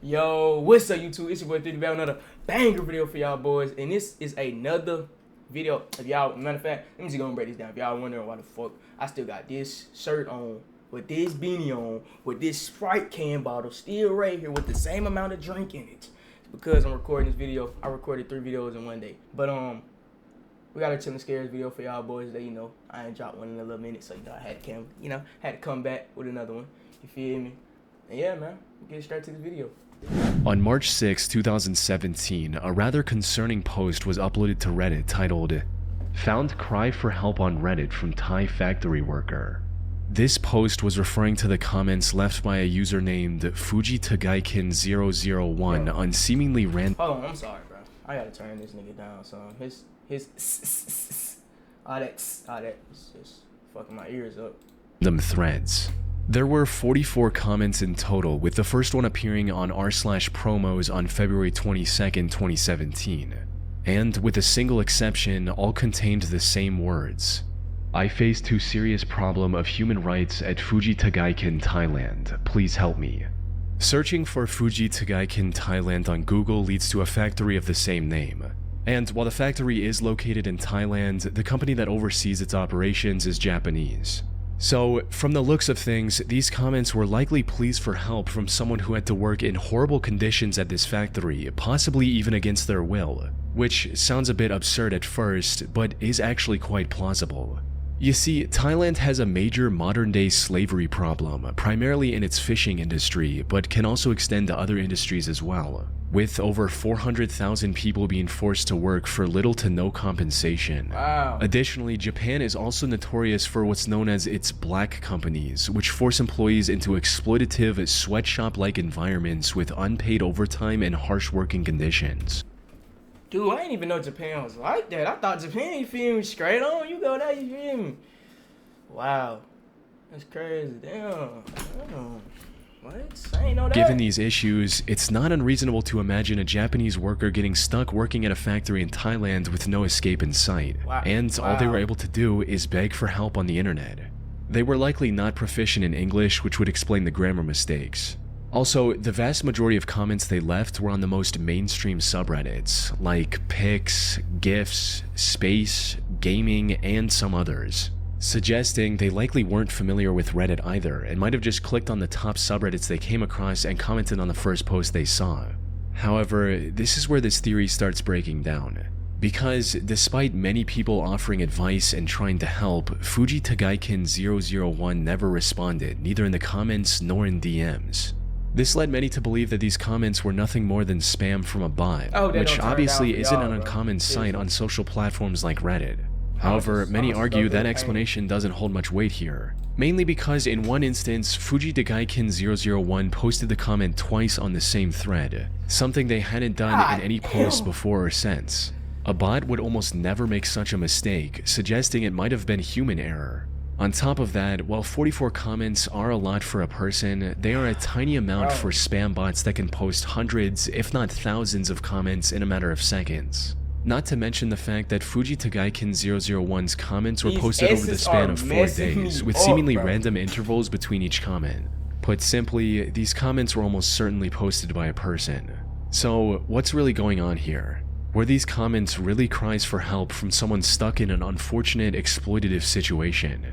Yo, what's up YouTube? It's your boy 3D back with another banger video for y'all boys. And this is another video. If y'all, matter of fact, let me just go and break this down. If y'all wondering why the fuck I still got this shirt on, with this beanie on, with this Sprite can bottle still right here with the same amount of drink in it. It's because I'm recording this video. I recorded 3 videos in one day. But we got a Chillin' Scares video for y'all boys that, I ain't dropped one in a little minute, so I had to come back with another one. You feel me? And yeah, man, we'll get straight to the video. On March 6, 2017, a rather concerning post was uploaded to Reddit titled, "Found Cry for Help on Reddit from Thai Factory Worker." This post was referring to the comments left by a user named FujiTagaikin001 on seemingly random— Hold on, I'm sorry, bro. I gotta turn this nigga down, son. His all that is just fucking my ears up. threads. There were 44 comments in total, with the first one appearing on r/promos on February 22nd, 2017. And with a single exception, all contained the same words. "I face too serious problem of human rights at FujiTagaikin, Thailand. Please help me." Searching for FujiTagaikin, Thailand on Google leads to a factory of the same name. And while the factory is located in Thailand, the company that oversees its operations is Japanese. So, from the looks of things, these comments were likely pleas for help from someone who had to work in horrible conditions at this factory, possibly even against their will, which sounds a bit absurd at first, but is actually quite plausible. You see, Thailand has a major modern-day slavery problem, primarily in its fishing industry, but can also extend to other industries as well, with over 400,000 people being forced to work for little to no compensation. Wow. Additionally, Japan is also notorious for what's known as its black companies, which force employees into exploitative, sweatshop-like environments with unpaid overtime and harsh working conditions. Dude, I didn't even know Japan was like that. I thought Japan, you feel me, straight on, you go there, you feel me? Wow. That's crazy. Damn. What? I ain't know that. Given these issues, it's not unreasonable to imagine a Japanese worker getting stuck working at a factory in Thailand with no escape in sight. Wow. And all they were able to do is beg for help on the internet. They were likely not proficient in English, which would explain the grammar mistakes. Also, the vast majority of comments they left were on the most mainstream subreddits, like pics, GIFs, space, gaming, and some others, suggesting they likely weren't familiar with Reddit either and might have just clicked on the top subreddits they came across and commented on the first post they saw. However, this is where this theory starts breaking down. Because despite many people offering advice and trying to help, FujiTagaikin001 never responded, neither in the comments nor in DMs. This led many to believe that these comments were nothing more than spam from a bot, which obviously isn't an uncommon sight on social platforms like Reddit. However, many argue that explanation doesn't hold much weight here, mainly because in one instance, FujiTagaikin001 posted the comment twice on the same thread, something they hadn't done in any post before or since. A bot would almost never make such a mistake, suggesting it might have been human error. On top of that, while 44 comments are a lot for a person, they are a tiny amount for spam bots that can post hundreds, if not thousands of comments in a matter of seconds. Not to mention the fact that FujiTagaikin001's comments were posted over the span of 4 days, with seemingly random intervals between each comment. Put simply, these comments were almost certainly posted by a person. So, what's really going on here? Were these comments really cries for help from someone stuck in an unfortunate, exploitative situation?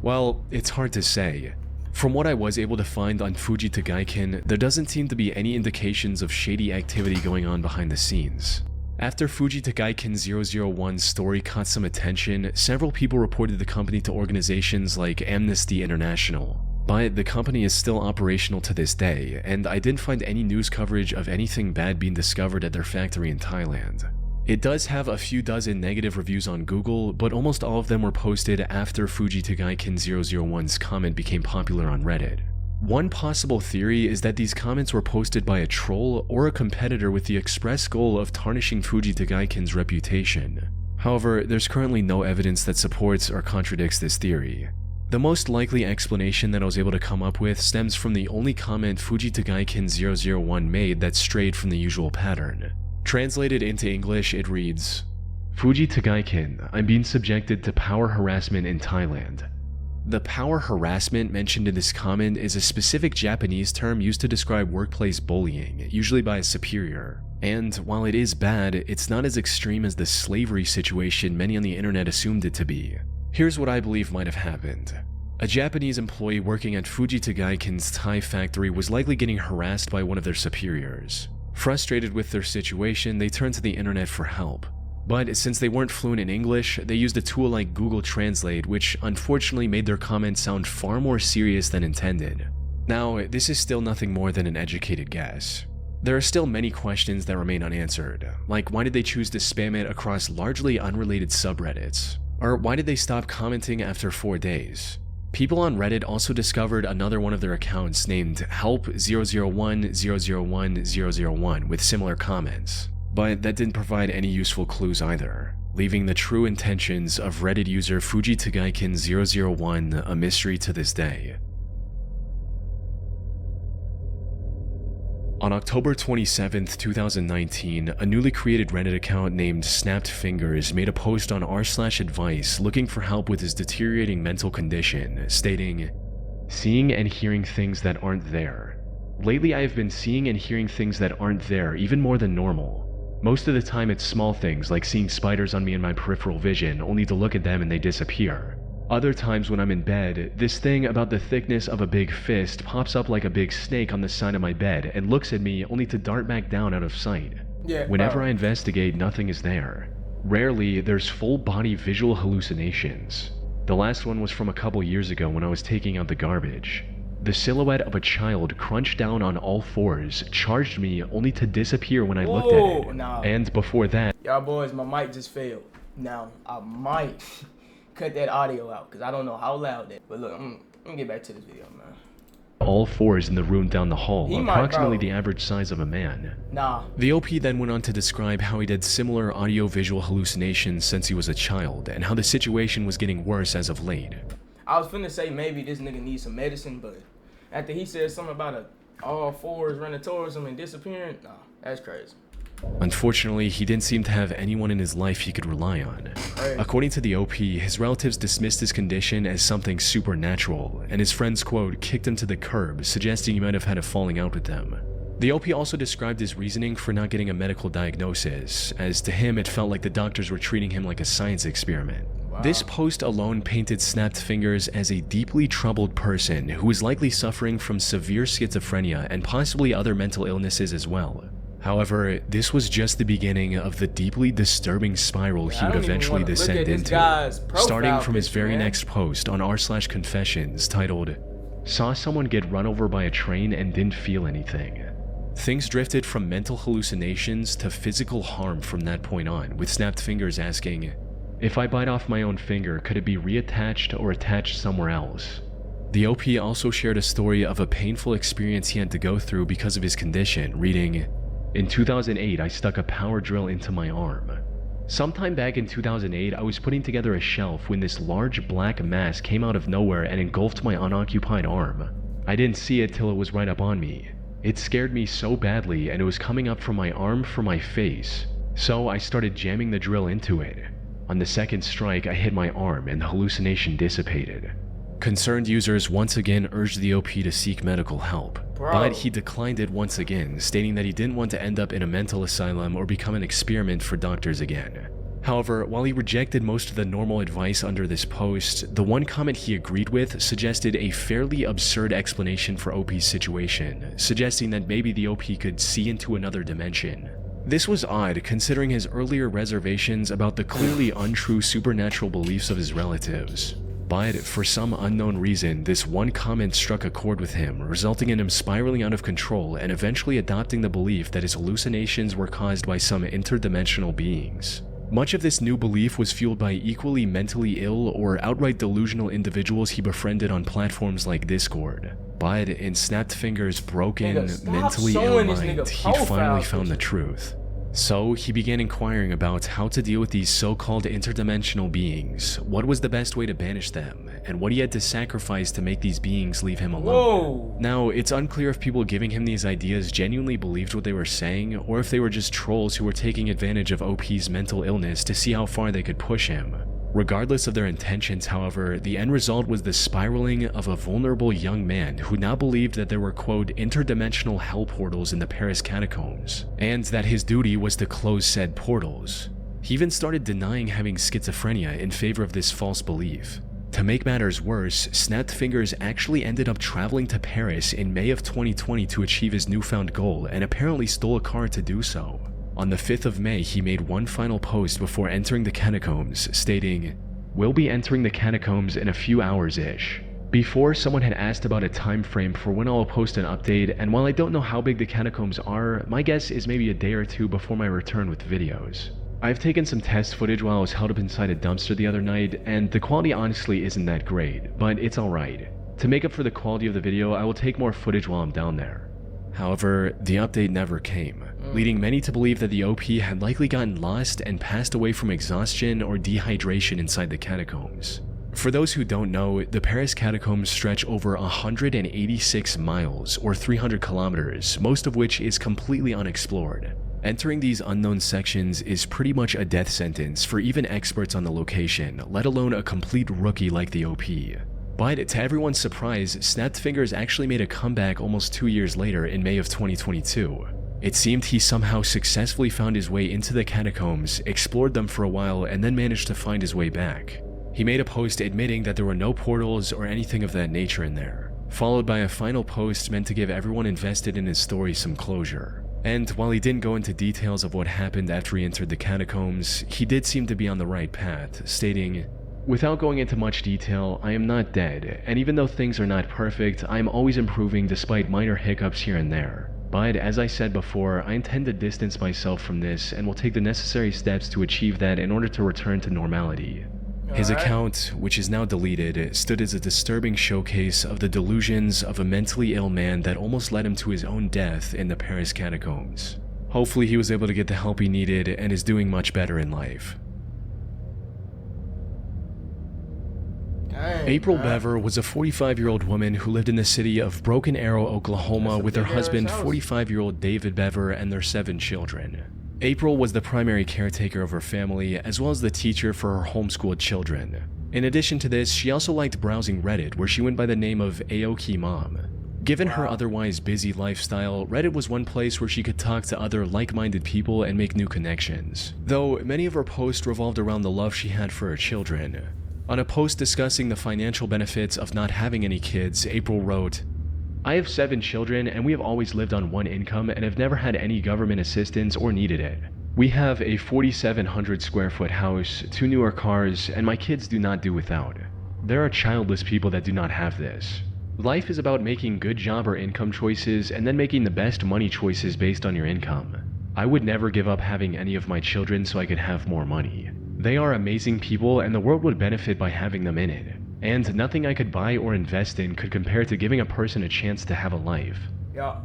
Well, it's hard to say. From what I was able to find on FujiTagaikin, there doesn't seem to be any indications of shady activity going on behind the scenes. After FujiTagaikin001's story caught some attention, several people reported the company to organizations like Amnesty International. But the company is still operational to this day, and I didn't find any news coverage of anything bad being discovered at their factory in Thailand. It does have a few dozen negative reviews on Google, but almost all of them were posted after FujiTagaikin001's comment became popular on Reddit. One possible theory is that these comments were posted by a troll or a competitor with the express goal of tarnishing FujiTagaikin's reputation. However, there's currently no evidence that supports or contradicts this theory. The most likely explanation that I was able to come up with stems from the only comment FujiTagaikin001 made that strayed from the usual pattern. Translated into English, it reads, "FujiTagaikin, I'm being subjected to power harassment in Thailand. The power harassment mentioned in this comment is a specific Japanese term used to describe workplace bullying, usually by a superior. And while it is bad, it's not as extreme as the slavery situation many on the internet assumed it to be. Here's what I believe might have happened. A Japanese employee working at Fuji Tagaiken's tie factory was likely getting harassed by one of their superiors. Frustrated with their situation, they turned to the internet for help. But since they weren't fluent in English, they used a tool like Google Translate, which unfortunately made their comments sound far more serious than intended. Now, this is still nothing more than an educated guess. There are still many questions that remain unanswered, like why did they choose to spam it across largely unrelated subreddits? Or why did they stop commenting after 4 days? People on Reddit also discovered another one of their accounts named help001001001 with similar comments, but that didn't provide any useful clues either, leaving the true intentions of Reddit user Fuji Tagaiken 001 a mystery to this day. On October 27, 2019, a newly created Reddit account named Snapped Fingers made a post on r/advice looking for help with his deteriorating mental condition, stating, "Seeing and hearing things that aren't there. Lately I have been seeing and hearing things that aren't there even more than normal. Most of the time it's small things like seeing spiders on me in my peripheral vision only to look at them and they disappear. Other times when I'm in bed, this thing about the thickness of a big fist pops up like a big snake on the side of my bed and looks at me only to dart back down out of sight. Whenever I investigate, nothing is there. Rarely, there's full body visual hallucinations. The last one was from a couple years ago when I was taking out the garbage. The silhouette of a child crunched down on all fours charged me only to disappear when I looked at it. Nah. And before that..." Y'all boys, my mic just failed. Now, I might cut that audio out because I don't know how loud that. But look, I'm gonna get back to this video, man. All fours in the room down the hall, approximately the average size of a man. Nah. The OP then went on to describe how he'd had similar audio-visual hallucinations since he was a child, and how the situation was getting worse as of late. I was finna say maybe this nigga needs some medicine, but after he said something about all fours running towards him and disappearing, nah, that's crazy. Unfortunately, he didn't seem to have anyone in his life he could rely on. According to the OP, his relatives dismissed his condition as something supernatural, and his friends, quote, kicked him to the curb, suggesting he might have had a falling out with them. The OP also described his reasoning for not getting a medical diagnosis, as to him it felt like the doctors were treating him like a science experiment. Wow. This post alone painted Snapped Fingers as a deeply troubled person who was likely suffering from severe schizophrenia and possibly other mental illnesses as well. However, this was just the beginning of the deeply disturbing spiral he would eventually descend into, starting from his very next post on r/confessions titled, "Saw someone get run over by a train and didn't feel anything." Things drifted from mental hallucinations to physical harm from that point on, with Snapped Fingers asking, "If I bite off my own finger, could it be reattached or attached somewhere else?" The OP also shared a story of a painful experience he had to go through because of his condition, reading, "In 2008, I stuck a power drill into my arm. Sometime back in 2008, I was putting together a shelf when this large black mass came out of nowhere and engulfed my unoccupied arm. I didn't see it till it was right up on me. It scared me so badly, and it was coming up from my arm for my face. So I started jamming the drill into it. On the second strike, I hit my arm and the hallucination dissipated." Concerned users once again urged the OP to seek medical help, but he declined it once again, stating that he didn't want to end up in a mental asylum or become an experiment for doctors again. However, while he rejected most of the normal advice under this post, the one comment he agreed with suggested a fairly absurd explanation for OP's situation, suggesting that maybe the OP could see into another dimension. This was odd considering his earlier reservations about the clearly untrue supernatural beliefs of his relatives. But for some unknown reason, this one comment struck a chord with him, resulting in him spiraling out of control and eventually adopting the belief that his hallucinations were caused by some interdimensional beings. Much of this new belief was fueled by equally mentally ill or outright delusional individuals he befriended on platforms like Discord. But in Snapped Fingers' broken, mentally ill mind, he finally found the truth. So he began inquiring about how to deal with these so-called interdimensional beings, what was the best way to banish them, and what he had to sacrifice to make these beings leave him alone. Now, it's unclear if people giving him these ideas genuinely believed what they were saying, or if they were just trolls who were taking advantage of OP's mental illness to see how far they could push him. Regardless of their intentions, however, the end result was the spiraling of a vulnerable young man who now believed that there were, quote, interdimensional hell portals in the Paris catacombs, and that his duty was to close said portals. He even started denying having schizophrenia in favor of this false belief. To make matters worse, Snapped Fingers actually ended up traveling to Paris in May of 2020 to achieve his newfound goal and apparently stole a car to do so. On the 5th of May, he made one final post before entering the catacombs, stating, "We'll be entering the catacombs in a few hours-ish." Before, someone had asked about a time frame for when I'll post an update, and while I don't know how big the catacombs are, my guess is maybe a day or two before my return with videos. I've taken some test footage while I was held up inside a dumpster the other night, and the quality honestly isn't that great, but it's alright. To make up for the quality of the video, I will take more footage while I'm down there. However, the update never came, leading many to believe that the OP had likely gotten lost and passed away from exhaustion or dehydration inside the catacombs. For those who don't know, the Paris catacombs stretch over 186 miles or 300 kilometers, most of which is completely unexplored. Entering these unknown sections is pretty much a death sentence for even experts on the location, let alone a complete rookie like the OP. But to everyone's surprise, Snapped Fingers actually made a comeback almost 2 years later in May of 2022. It seemed he somehow successfully found his way into the catacombs, explored them for a while, and then managed to find his way back. He made a post admitting that there were no portals or anything of that nature in there, followed by a final post meant to give everyone invested in his story some closure. And while he didn't go into details of what happened after he entered the catacombs, he did seem to be on the right path, stating, "Without going into much detail, I am not dead, and even though things are not perfect, I am always improving despite minor hiccups here and there. But as I said before, I intend to distance myself from this and will take the necessary steps to achieve that in order to return to normality." His account, which is now deleted, stood as a disturbing showcase of the delusions of a mentally ill man that almost led him to his own death in the Paris catacombs. Hopefully he was able to get the help he needed and is doing much better in life. April Bever was a 45-year-old woman who lived in the city of Broken Arrow, Oklahoma with her husband, 45-year-old David Bever, and their 7 children. April was the primary caretaker of her family, as well as the teacher for her homeschooled children. In addition to this, she also liked browsing Reddit, where she went by the name of Aoki Mom. Given her otherwise busy lifestyle, Reddit was one place where she could talk to other like-minded people and make new connections, though many of her posts revolved around the love she had for her children. On a post discussing the financial benefits of not having any kids, April wrote, "I have 7 children and we have always lived on one income and have never had any government assistance or needed it. We have a 4,700 square foot house, 2 newer cars, and my kids do not do without. There are childless people that do not have this. Life is about making good job or income choices and then making the best money choices based on your income. I would never give up having any of my children so I could have more money. They are amazing people and the world would benefit by having them in it. And nothing I could buy or invest in could compare to giving a person a chance to have a life."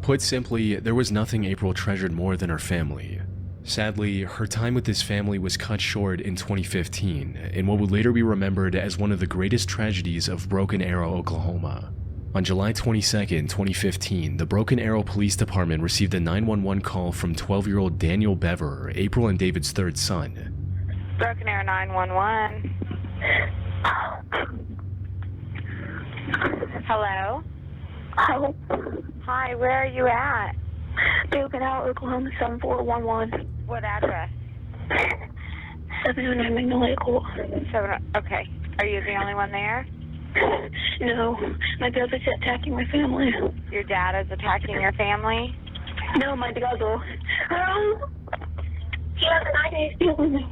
Put simply, there was nothing April treasured more than her family. Sadly, her time with this family was cut short in 2015, in what would later be remembered as one of the greatest tragedies of Broken Arrow, Oklahoma. On July 22, 2015, the Broken Arrow Police Department received a 911 call from 12-year-old Daniel Bever, April and David's 3rd son. Broken Arrow 911. Hello? Hello. Hi, where are you at? Broken Arrow, Oklahoma 7411. What address? 709 Magnolia Court. Okay. Are you the only one there? No, my brother's attacking my family. Your dad is attacking your family? No, my brother. He has an idea stealing me.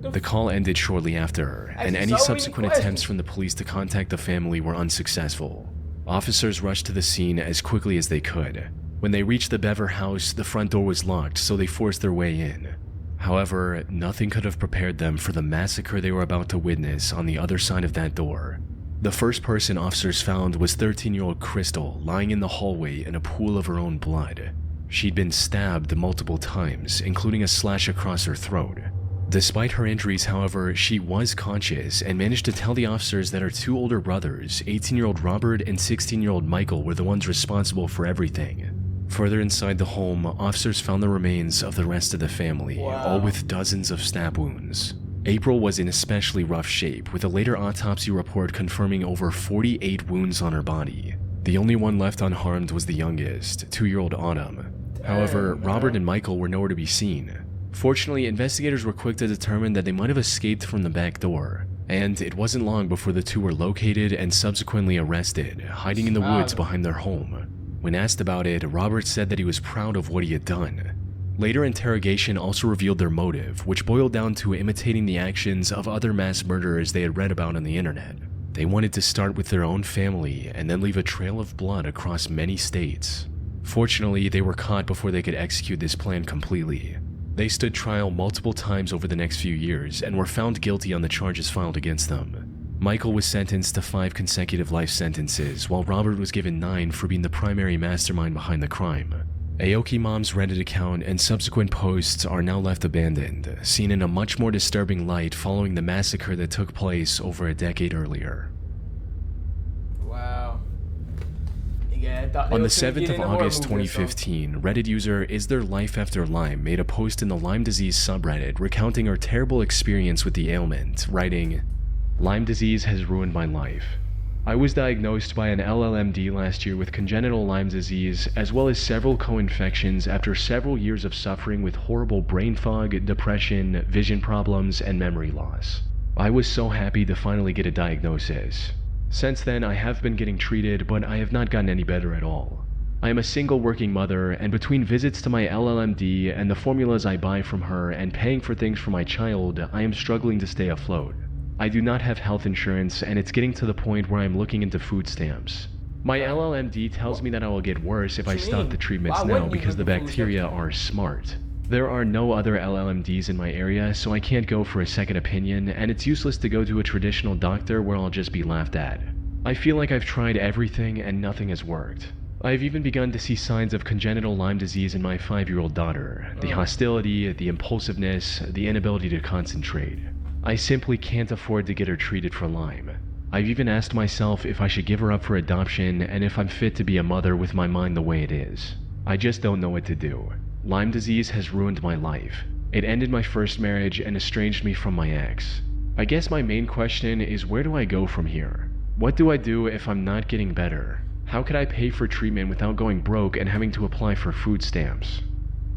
The call ended shortly after, and any subsequent attempts from the police to contact the family were unsuccessful. Officers rushed to the scene as quickly as they could. When they reached the Bever house, the front door was locked, so they forced their way in. However, nothing could have prepared them for the massacre they were about to witness on the other side of that door. The first person officers found was 13-year-old Crystal lying in the hallway in a pool of her own blood. She'd been stabbed multiple times, including a slash across her throat. Despite her injuries, however, she was conscious and managed to tell the officers that her 2 older brothers, 18-year-old Robert and 16-year-old Michael, were the ones responsible for everything. Further inside the home, officers found the remains of the rest of the family, all with dozens of stab wounds. April was in especially rough shape, with a later autopsy report confirming over 48 wounds on her body. The only one left unharmed was the youngest, 2-year-old Autumn. However, Robert and Michael were nowhere to be seen. Fortunately, investigators were quick to determine that they might have escaped from the back door, and it wasn't long before the two were located and subsequently arrested, hiding in the woods behind their home. When asked about it, Robert said that he was proud of what he had done. Later interrogation also revealed their motive, which boiled down to imitating the actions of other mass murderers they had read about on the internet. They wanted to start with their own family and then leave a trail of blood across many states. Fortunately, they were caught before they could execute this plan completely. They stood trial multiple times over the next few years and were found guilty on the charges filed against them. Michael was sentenced to 5 consecutive life sentences, while Robert was given 9 for being the primary mastermind behind the crime. Aoki Mom's Reddit account and subsequent posts are now left abandoned, seen in a much more disturbing light following the massacre that took place over a decade earlier. Wow. Yeah, on the 7th of August 2015, Reddit user Is There Life After Lyme made a post in the Lyme disease subreddit recounting her terrible experience with the ailment, writing, "Lyme disease has ruined my life. I was diagnosed by an LLMD last year with congenital Lyme disease, as well as several co-infections after several years of suffering with horrible brain fog, depression, vision problems, and memory loss. I was so happy to finally get a diagnosis. Since then, I have been getting treated, but I have not gotten any better at all. I am a single working mother, and between visits to my LLMD and the formulas I buy from her and paying for things for my child, I am struggling to stay afloat. I do not have health insurance, and it's getting to the point where I'm looking into food stamps. My LLMD tells me that I will get worse if I stop the treatments now because the bacteria are smart. There are no other LLMDs in my area, so I can't go for a second opinion, and it's useless to go to a traditional doctor where I'll just be laughed at. I feel like I've tried everything and nothing has worked. I've even begun to see signs of congenital Lyme disease in my 5-year-old daughter. The hostility, the impulsiveness, the inability to concentrate. I simply can't afford to get her treated for Lyme. I've even asked myself if I should give her up for adoption and if I'm fit to be a mother with my mind the way it is. I just don't know what to do. Lyme disease has ruined my life. It ended my first marriage and estranged me from my ex. I guess my main question is, where do I go from here? What do I do if I'm not getting better? How could I pay for treatment without going broke and having to apply for food stamps?"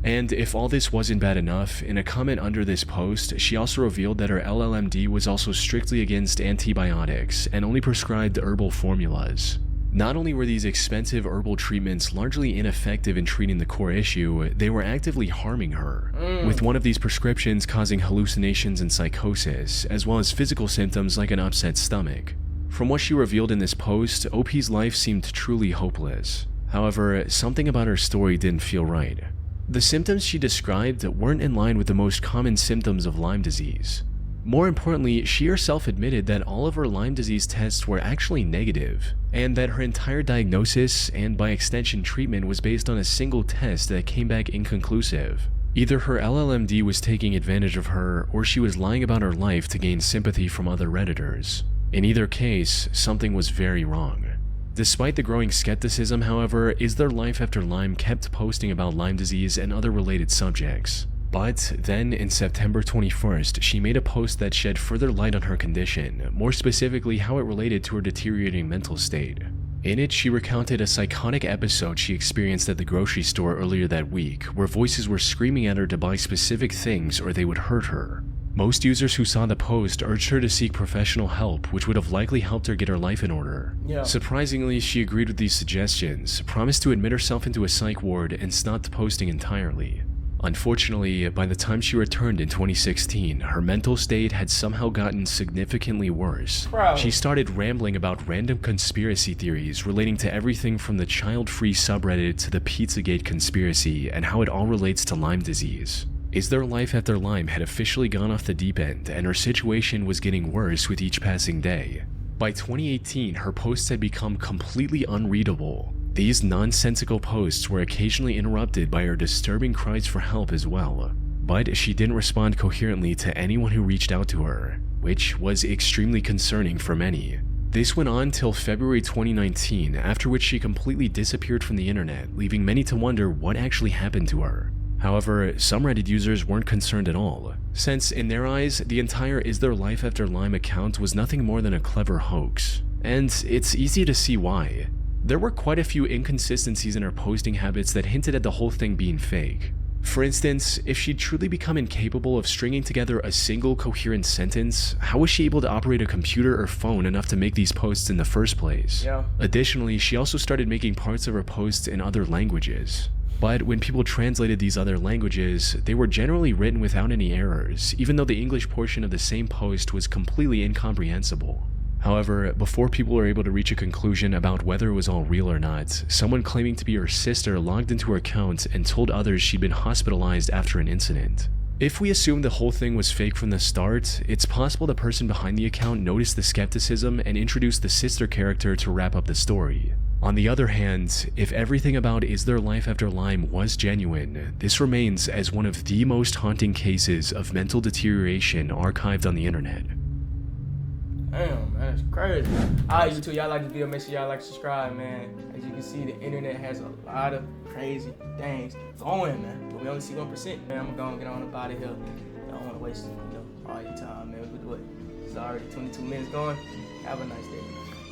And if all this wasn't bad enough, in a comment under this post, she also revealed that her LLMD was also strictly against antibiotics and only prescribed herbal formulas. Not only were these expensive herbal treatments largely ineffective in treating the core issue, they were actively harming her, with one of these prescriptions causing hallucinations and psychosis, as well as physical symptoms like an upset stomach. From what she revealed in this post, OP's life seemed truly hopeless. However, something about her story didn't feel right. The symptoms she described weren't in line with the most common symptoms of Lyme disease. More importantly, she herself admitted that all of her Lyme disease tests were actually negative, and that her entire diagnosis, and by extension treatment, was based on a single test that came back inconclusive. Either her LLMD was taking advantage of her, or she was lying about her life to gain sympathy from other Redditors. In either case, something was very wrong. Despite the growing skepticism, however, Is There Life After Lyme kept posting about Lyme disease and other related subjects. But then, in September 21st, she made a post that shed further light on her condition, more specifically how it related to her deteriorating mental state. In it, she recounted a psychotic episode she experienced at the grocery store earlier that week, where voices were screaming at her to buy specific things or they would hurt her. Most users who saw the post urged her to seek professional help, which would have likely helped her get her life in order. Surprisingly, she agreed with these suggestions, promised to admit herself into a psych ward, and stopped posting entirely. Unfortunately, by the time she returned in 2016, her mental state had somehow gotten significantly worse. She started rambling about random conspiracy theories relating to everything from the child-free subreddit to the Pizzagate conspiracy and how it all relates to Lyme disease. Is There Life After Lyme had officially gone off the deep end, and her situation was getting worse with each passing day. By 2018, her posts had become completely unreadable. These nonsensical posts were occasionally interrupted by her disturbing cries for help as well, but she didn't respond coherently to anyone who reached out to her, which was extremely concerning for many. This went on till February 2019, after which she completely disappeared from the internet, leaving many to wonder what actually happened to her. However, some Reddit users weren't concerned at all, since in their eyes, the entire Is There Life After Lyme account was nothing more than a clever hoax. And it's easy to see why. There were quite a few inconsistencies in her posting habits that hinted at the whole thing being fake. For instance, if she'd truly become incapable of stringing together a single coherent sentence, how was she able to operate a computer or phone enough to make these posts in the first place? Yeah. Additionally, she also started making parts of her posts in other languages. But when people translated these other languages, they were generally written without any errors, even though the English portion of the same post was completely incomprehensible. However, before people were able to reach a conclusion about whether it was all real or not, someone claiming to be her sister logged into her account and told others she'd been hospitalized after an incident. If we assume the whole thing was fake from the start, it's possible the person behind the account noticed the skepticism and introduced the sister character to wrap up the story. On the other hand, if everything about Is There Life After Lyme was genuine, this remains as one of the most haunting cases of mental deterioration archived on the internet. Damn, man, that's crazy. Alright, you two, y'all like this video, make sure y'all like, subscribe, man. As you can see, the internet has a lot of crazy things going, man. But we only see 1%. Man, I'm gonna get on up out of here. I don't want to waste, all your time, man. But what? It's already 22 minutes going. Have a nice day, man.